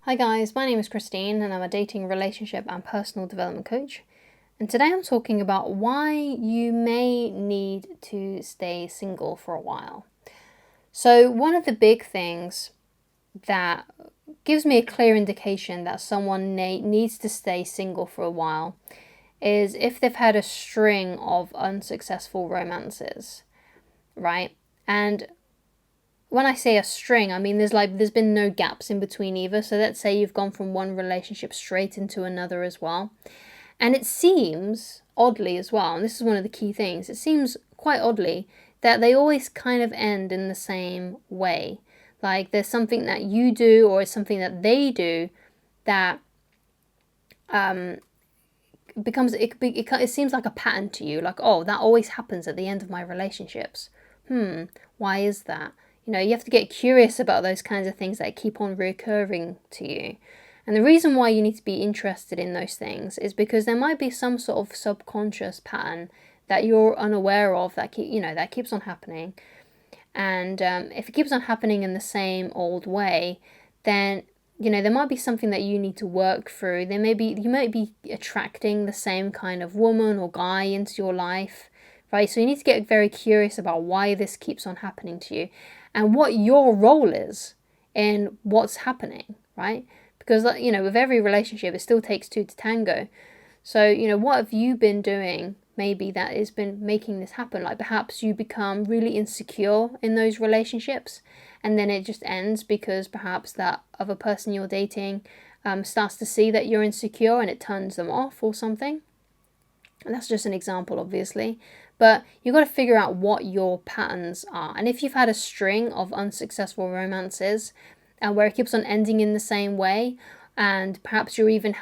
Hi guys, my name is Christine and I'm a dating, relationship and personal development coach. And today I'm talking about why you may need to stay single for a while. So one of the big things that gives me a clear indication that someone needs to stay single for a while is if they've had a string of unsuccessful romances, right? And when I say a string, I mean there's been no gaps in between either. So let's say you've gone from one relationship straight into another as well. And it seems oddly as well, and this is one of the key things, it seems quite oddly that they always kind of end in the same way. Like there's something that you do or something that they do that it seems like a pattern to you. Like, oh, that always happens at the end of my relationships. Why is that? You have to get curious about those kinds of things that keep on recurring to you. And the reason why you need to be interested in those things is because there might be some sort of subconscious pattern that you're unaware of that keeps on happening. And if it keeps on happening in the same old way, then there might be something that you need to work through. You might be attracting the same kind of woman or guy into your life, right? So you need to get very curious about why this keeps on happening to you and what your role is in what's happening, right? Because, with every relationship, it still takes two to tango. So, what have you been doing maybe that has been making this happen? Like perhaps you become really insecure in those relationships and then it just ends because perhaps that other person you're dating starts to see that you're insecure and it turns them off or something. And that's just an example, obviously. But you've got to figure out what your patterns are. And if you've had a string of unsuccessful romances and where it keeps on ending in the same way, and perhaps you even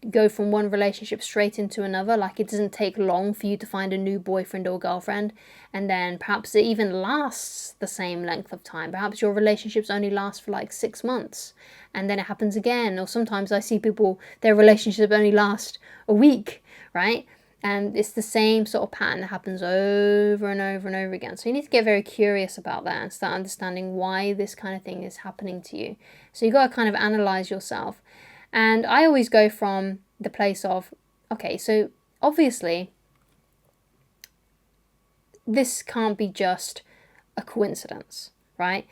go from one relationship straight into another, like it doesn't take long for you to find a new boyfriend or girlfriend, and then perhaps it even lasts the same length of time. Perhaps your relationships only last for like 6 months and then it happens again. Or sometimes I see people, their relationship only last a week, right? And it's the same sort of pattern that happens over and over and over again. So you need to get very curious about that and start understanding why this kind of thing is happening to you. So you've got to kind of analyze yourself. And I always go from the place of, okay, so obviously this can't be just a coincidence, right?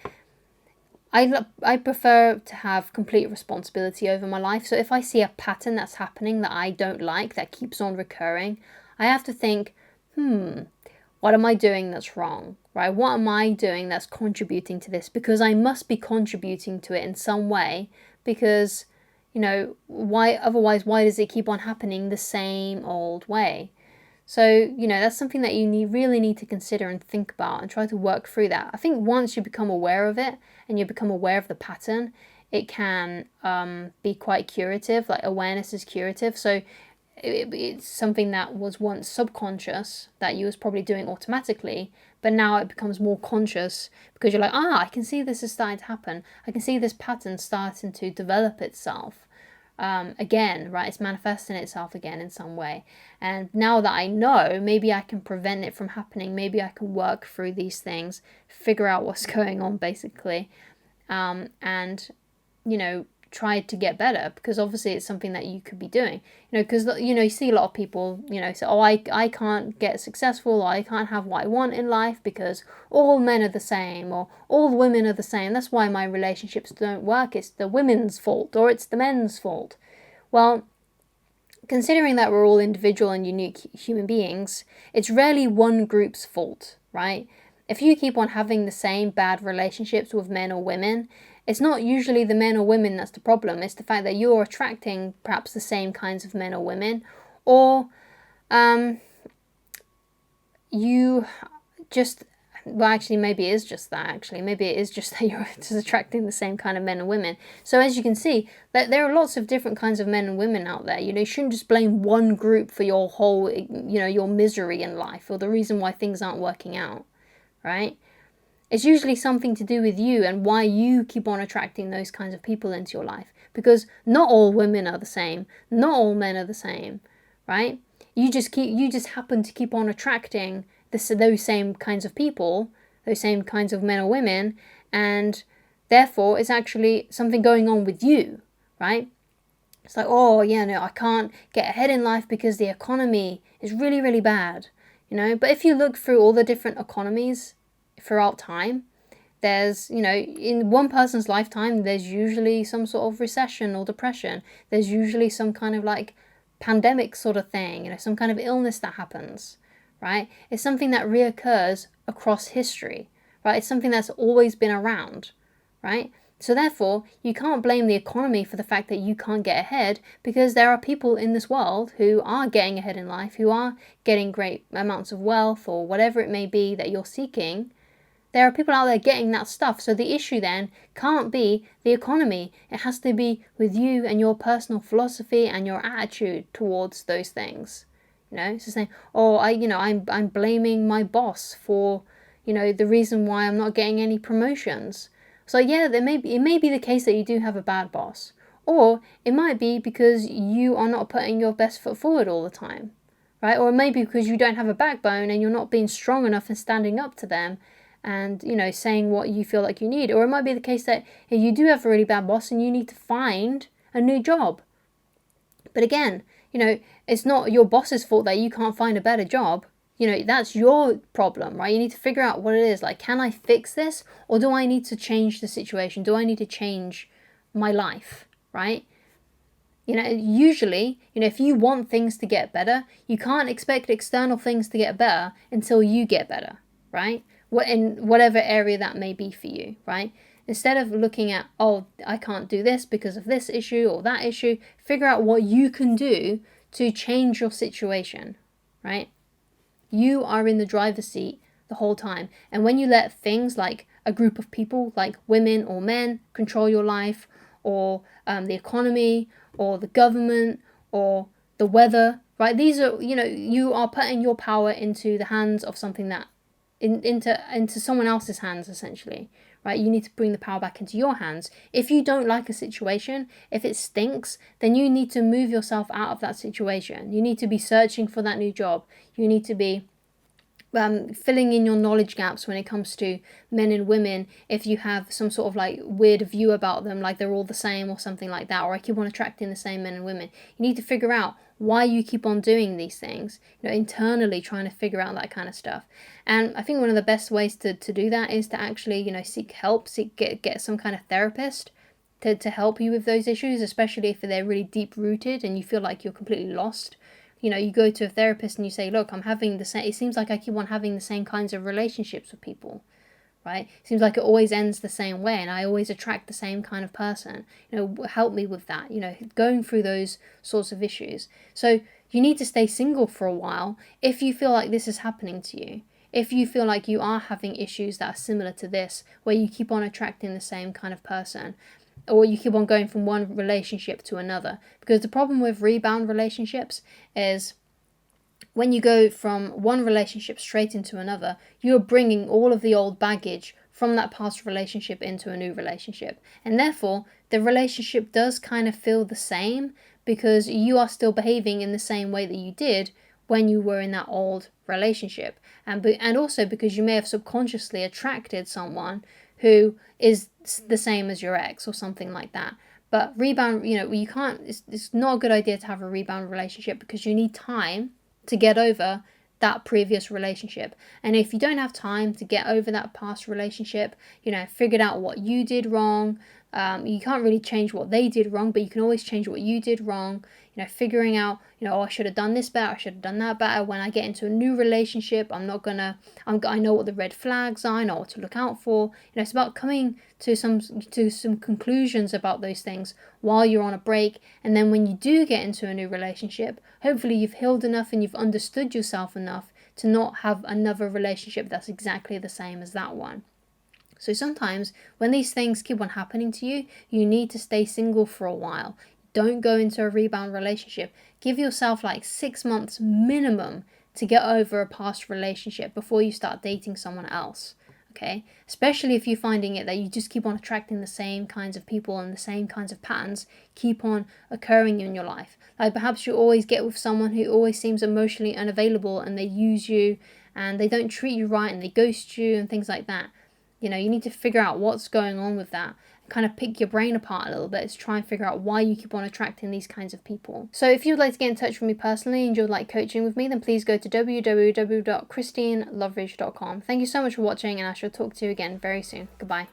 I prefer to have complete responsibility over my life. So if I see a pattern that's happening that I don't like, that keeps on recurring, I have to think, what am I doing that's wrong, right? What am I doing that's contributing to this? Because I must be contributing to it in some way, because, why does it keep on happening the same old way? So, that's something that you really need to consider and think about and try to work through that. I think once you become aware of it and you become aware of the pattern, it can be quite curative. Like awareness is curative. So it's something that was once subconscious that you was probably doing automatically, but now it becomes more conscious because you're like, I can see this is starting to happen. I can see this pattern starting to develop itself. Again, right? It's manifesting itself again in some way. And now that I know, maybe I can prevent it from happening. Maybe I can work through these things, figure out what's going on, basically, and try to get better, because obviously it's something that you could be doing. Because you see a lot of people say, oh, I can't get successful, or I can't have what I want in life because all men are the same, or all women are the same, that's why my relationships don't work, it's the women's fault or it's the men's fault. Well, considering that we're all individual and unique human beings, it's rarely one group's fault, right? If you keep on having the same bad relationships with men or women, it's not usually the men or women that's the problem. It's the fact that you're attracting perhaps the same kinds of men or women, or you just, well, actually, maybe it is just that. Actually, maybe it is just that you're just attracting the same kind of men and women. So as you can see, that there are lots of different kinds of men and women out there. You shouldn't just blame one group for your whole, your misery in life or the reason why things aren't working out, right? It's usually something to do with you and why you keep on attracting those kinds of people into your life. Because not all women are the same. Not all men are the same, right? You just happen to keep on attracting those same kinds of people, those same kinds of men or women, and therefore it's actually something going on with you, right? It's like, oh, yeah, no, I can't get ahead in life because the economy is really, really bad, But if you look through all the different economies throughout time, there's, in one person's lifetime, there's usually some sort of recession or depression. There's usually some kind of like pandemic sort of thing, some kind of illness that happens, right? It's something that reoccurs across history, right? It's something that's always been around, right? So therefore, you can't blame the economy for the fact that you can't get ahead, because there are people in this world who are getting ahead in life, who are getting great amounts of wealth or whatever it may be that you're seeking. There are people out there getting that stuff. So the issue then can't be the economy. It has to be with you and your personal philosophy and your attitude towards those things. It's just saying, oh, I'm blaming my boss for, the reason why I'm not getting any promotions. So yeah, it may be the case that you do have a bad boss. Or it might be because you are not putting your best foot forward all the time, right? Or it may be because you don't have a backbone and you're not being strong enough and standing up to them and, saying what you feel like you need. Or it might be the case that you do have a really bad boss and you need to find a new job. But again, it's not your boss's fault that you can't find a better job. That's your problem, right? You need to figure out what it is. Like, can I fix this? Or do I need to change the situation? Do I need to change my life, right? Usually, if you want things to get better, you can't expect external things to get better until you get better, right? In whatever area that may be for you, right? Instead of looking at, oh, I can't do this because of this issue or that issue, figure out what you can do to change your situation, right? You are in the driver's seat the whole time. And when you let things like a group of people, like women or men, control your life, or the economy, or the government, or the weather, right? These are, you are putting your power into the hands of something that into someone else's hands, essentially, right? You need to bring the power back into your hands. If you don't like a situation, if it stinks, then you need to move yourself out of that situation. You need to be searching for that new job. You need to be filling in your knowledge gaps when it comes to men and women. If you have some sort of like weird view about them, like they're all the same or something like that, or I keep on attracting the same men and women, you need to figure out why you keep on doing these things, internally trying to figure out that kind of stuff. And I think one of the best ways to do that is to actually, seek help, get some kind of therapist to help you with those issues, especially if they're really deep rooted and you feel like you're completely lost. You go to a therapist and you say, look, I'm having the same, it seems like I keep on having the same kinds of relationships with people, right? It seems like it always ends the same way and I always attract the same kind of person. Help me with that, going through those sorts of issues. So you need to stay single for a while if you feel like this is happening to you. If you feel like you are having issues that are similar to this, where you keep on attracting the same kind of person, or you keep on going from one relationship to another. Because the problem with rebound relationships is when you go from one relationship straight into another, you're bringing all of the old baggage from that past relationship into a new relationship. And therefore, the relationship does kind of feel the same because you are still behaving in the same way that you did when you were in that old relationship. And also because you may have subconsciously attracted someone who is the same as your ex or something like that. But rebound, you can't, it's not a good idea to have a rebound relationship because you need time to get over that previous relationship. And if you don't have time to get over that past relationship, figured out what you did wrong, you can't really change what they did wrong, but you can always change what you did wrong. Figuring out, oh, I should have done this better, I should have done that better. When I get into a new relationship, I know what the red flags are, I know what to look out for. It's about coming to some conclusions about those things while you're on a break. And then when you do get into a new relationship, hopefully you've healed enough and you've understood yourself enough to not have another relationship that's exactly the same as that one. So sometimes when these things keep on happening to you, you need to stay single for a while. Don't go into a rebound relationship. Give yourself like 6 months minimum to get over a past relationship before you start dating someone else. Okay? Especially if you're finding it that you just keep on attracting the same kinds of people and the same kinds of patterns keep on occurring in your life. Like perhaps you always get with someone who always seems emotionally unavailable and they use you and they don't treat you right and they ghost you and things like that. You need to figure out what's going on with that. kind of pick your brain apart a little bit to try and figure out why you keep on attracting these kinds of people. So if you'd like to get in touch with me personally and you'd like coaching with me, then please go to www.christineloveridge.com. Thank you so much for watching, and I shall talk to you again very soon. Goodbye.